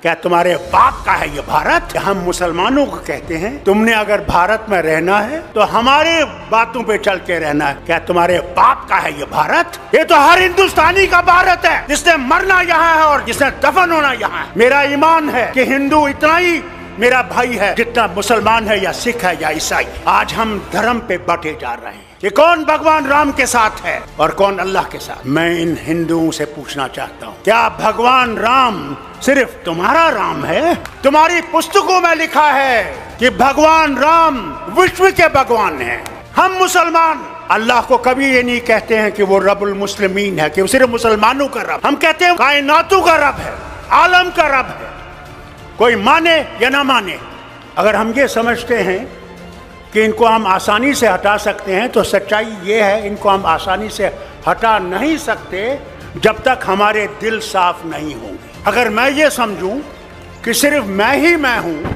क्या तुम्हारे बाप का है ये भारत? हम मुसलमानों को कहते हैं तुमने अगर भारत में रहना है तो हमारे बातों पे चल के रहना है। क्या तुम्हारे बाप का है ये भारत? ये तो हर हिंदुस्तानी का भारत है, जिसने मरना यहाँ है और जिसने दफन होना यहाँ है। मेरा ईमान है कि हिंदू इतना ही मेरा भाई है जितना मुसलमान है या सिख है या ईसाई। आज हम धर्म पे बटे जा रहे हैं कि कौन भगवान राम के साथ है और कौन अल्लाह के साथ। मैं इन हिंदुओं से पूछना चाहता हूँ, क्या भगवान राम सिर्फ तुम्हारा राम है? तुम्हारी पुस्तकों में लिखा है कि भगवान राम विश्व के भगवान हैं। हम मुसलमान अल्लाह को कभी ये नहीं कहते हैं कि वो रब्बुल मुस्लिमीन है, कि वो सिर्फ मुसलमानों का रब। हम कहते हैं कायनातों का रब है, आलम का रब है, कोई माने या ना माने। अगर हम ये समझते हैं कि इनको हम आसानी से हटा सकते हैं तो सच्चाई ये है, इनको हम आसानी से हटा नहीं सकते जब तक हमारे दिल साफ नहीं होंगे। अगर मैं ये समझूं कि सिर्फ मैं ही मैं हूं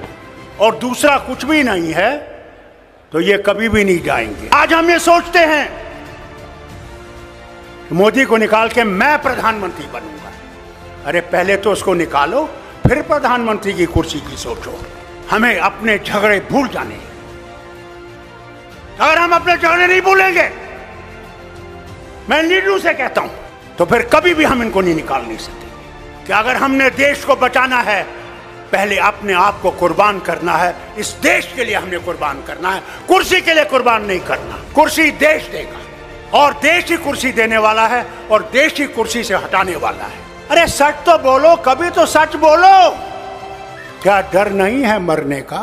और दूसरा कुछ भी नहीं है तो ये कभी भी नहीं जाएंगे। आज हम ये सोचते हैं मोदी को निकाल के मैं प्रधानमंत्री बनूंगा। अरे पहले तो उसको निकालो, फिर प्रधानमंत्री की कुर्सी की सोचो। हमें अपने झगड़े भूल जाने। अगर हम अपने झगड़े नहीं भूलेंगे, मैं लीडरों से कहता हूं, तो फिर कभी भी हम इनको नहीं निकाल नहीं सकते। कि अगर हमने देश को बचाना है, पहले अपने आप को कुर्बान करना है। इस देश के लिए हमने कुर्बान करना है, कुर्सी के लिए कुर्बान नहीं करना। कुर्सी देश देगा और देश ही कुर्सी देने वाला है और देश ही कुर्सी से हटाने वाला है। अरे सच तो बोलो, कभी तो सच बोलो। क्या डर नहीं है मरने का?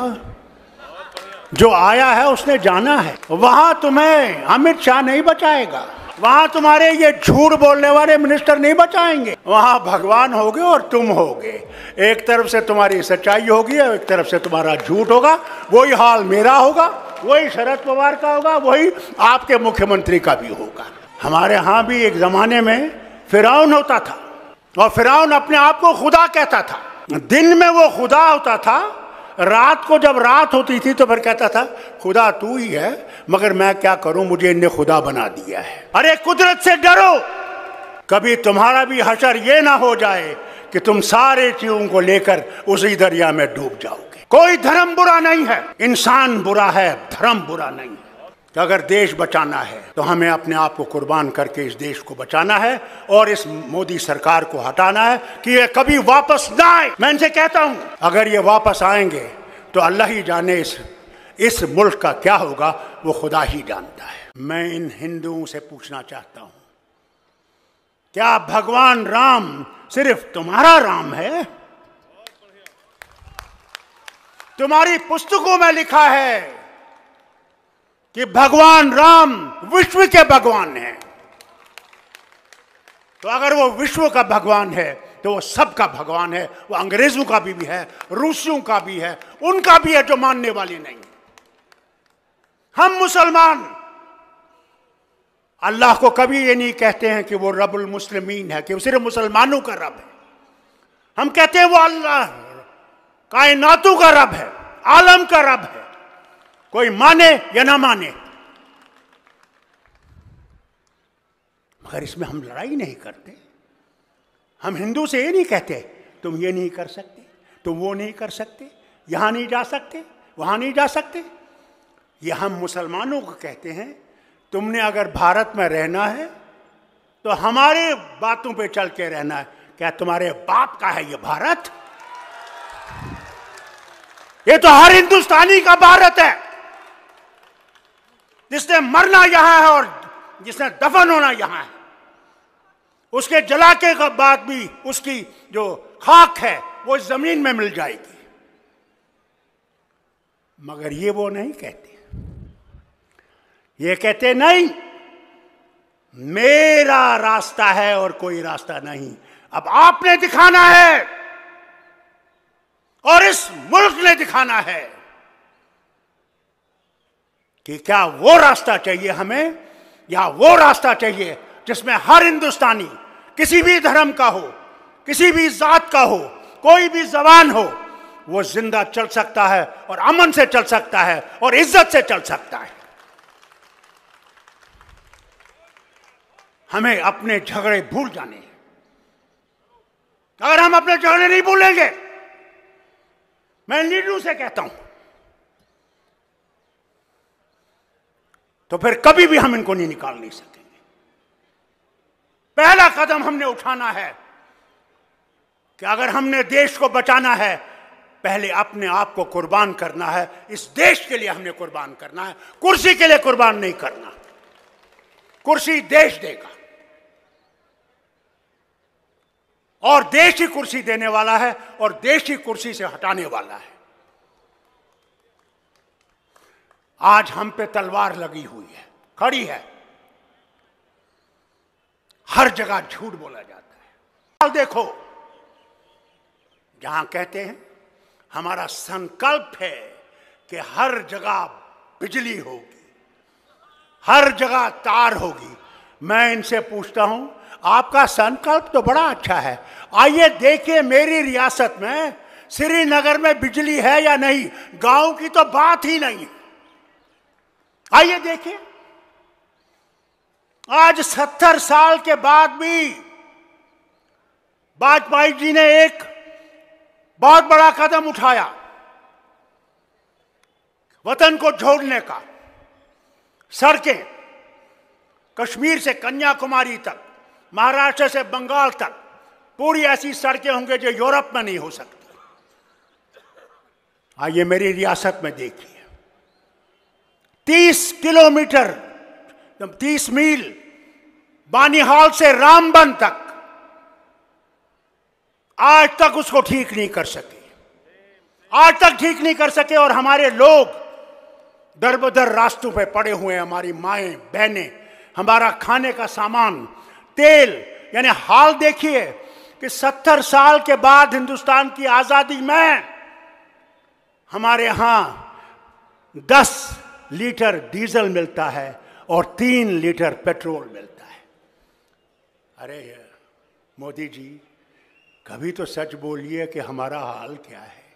जो आया है उसने जाना है। वहां तुम्हें अमित शाह नहीं बचाएगा, वहां तुम्हारे ये झूठ बोलने वाले मिनिस्टर नहीं बचाएंगे। वहां भगवान होगे और तुम होगे। एक तरफ से तुम्हारी सच्चाई होगी और एक तरफ से तुम्हारा झूठ होगा। वही हाल मेरा होगा, वही शरद पवार का होगा, वही आपके मुख्यमंत्री का भी होगा। हमारे यहाँ भी एक जमाने में फिरौन होता था और फिरौन अपने आप को खुदा कहता था। दिन में वो खुदा होता था, रात को जब रात होती थी तो फिर कहता था खुदा तू ही है, मगर मैं क्या करूं, मुझे इनने खुदा बना दिया है। अरे कुदरत से डरो, कभी तुम्हारा भी हशर ये ना हो जाए कि तुम सारे चीजों को लेकर उसी दरिया में डूब जाओगे। कोई धर्म बुरा नहीं है, इंसान बुरा है, धर्म बुरा नहीं है। तो अगर देश बचाना है तो हमें अपने आप को कुर्बान करके इस देश को बचाना है और इस मोदी सरकार को हटाना है कि ये कभी वापस ना आए। मैं इनसे कहता हूं, अगर ये वापस आएंगे तो अल्लाह ही जाने इस मुल्क का क्या होगा, वो खुदा ही जानता है। मैं इन हिंदुओं से पूछना चाहता हूं, क्या भगवान राम सिर्फ तुम्हारा राम है? तुम्हारी पुस्तकों में लिखा है कि भगवान राम विश्व के भगवान हैं। तो अगर वो विश्व का भगवान है तो वो सबका भगवान है। वो अंग्रेजों का भी है, रूसियों का भी है, उनका भी है जो मानने वाले नहीं। हम मुसलमान अल्लाह को कभी ये नहीं कहते हैं कि वो रब्बुल मुस्लिमीन है, कि वो सिर्फ मुसलमानों का रब है। हम कहते हैं वो अल्लाह कायनातों का रब है, आलम का रब है, कोई माने या ना माने। मगर इसमें हम लड़ाई नहीं करते। हम हिंदू से ये नहीं कहते तुम ये नहीं कर सकते, तुम वो नहीं कर सकते, यहां नहीं जा सकते, वहां नहीं जा सकते। ये हम मुसलमानों को कहते हैं तुमने अगर भारत में रहना है तो हमारे बातों पे चल के रहना है। क्या तुम्हारे बाप का है ये भारत? ये तो हर हिंदुस्तानी का भारत है, जिसने मरना यहां है और जिसने दफन होना यहां है। उसके जला के बाद भी उसकी जो खाक है वो इस जमीन में मिल जाएगी। मगर ये वो नहीं कहते। ये कहते नहीं मेरा रास्ता है और कोई रास्ता नहीं। अब आपने दिखाना है और इस मुल्क ने दिखाना है कि क्या वो रास्ता चाहिए हमें या वो रास्ता चाहिए जिसमें हर हिंदुस्तानी किसी भी धर्म का हो, किसी भी जात का हो, कोई भी जबान हो, वो जिंदा चल सकता है और अमन से चल सकता है और इज्जत से चल सकता है। हमें अपने झगड़े भूल जाने हैं। अगर हम अपने झगड़े नहीं भूलेंगे, मैं लीडरों से कहता हूं, तो फिर कभी भी हम इनको निकाल नहीं सकेंगे। पहला कदम हमने उठाना है कि अगर हमने देश को बचाना है, पहले अपने आप को कुर्बान करना है। इस देश के लिए हमने कुर्बान करना है, कुर्सी के लिए कुर्बान नहीं करना। कुर्सी देश देगा और देश ही कुर्सी देने वाला है और देश ही कुर्सी से हटाने वाला है। आज हम पे तलवार लगी हुई है, खड़ी है, हर जगह झूठ बोला जाता है। देखो, जहां कहते हैं हमारा संकल्प है कि हर जगह बिजली होगी, हर जगह तार होगी, मैं इनसे पूछता हूं, आपका संकल्प तो बड़ा अच्छा है, आइए देखिए मेरी रियासत में श्रीनगर में बिजली है या नहीं। गांव की तो बात ही नहीं, आइए देखिए। आज 70 साल के बाद भी वाजपेयी जी ने एक बहुत बड़ा कदम उठाया वतन को जोड़ने का। सड़कें कश्मीर से कन्याकुमारी तक, महाराष्ट्र से बंगाल तक, पूरी ऐसी सड़कें होंगी जो यूरोप में नहीं हो सकती। आइए मेरी रियासत में देखिए, 30 किलोमीटर, 30 मील बानिहाल से रामबन तक आज तक उसको ठीक नहीं कर सके, आज तक ठीक नहीं कर सके। और हमारे लोग दर बदर रास्तों पे पड़े हुए हैं, हमारी माएं बहनें, हमारा खाने का सामान, तेल। यानी हाल देखिए कि 70 साल के बाद हिंदुस्तान की आजादी में हमारे यहां 10 लीटर डीजल मिलता है और 3 लीटर पेट्रोल मिलता है। अरे मोदी जी, कभी तो सच बोलिए कि हमारा हाल क्या है।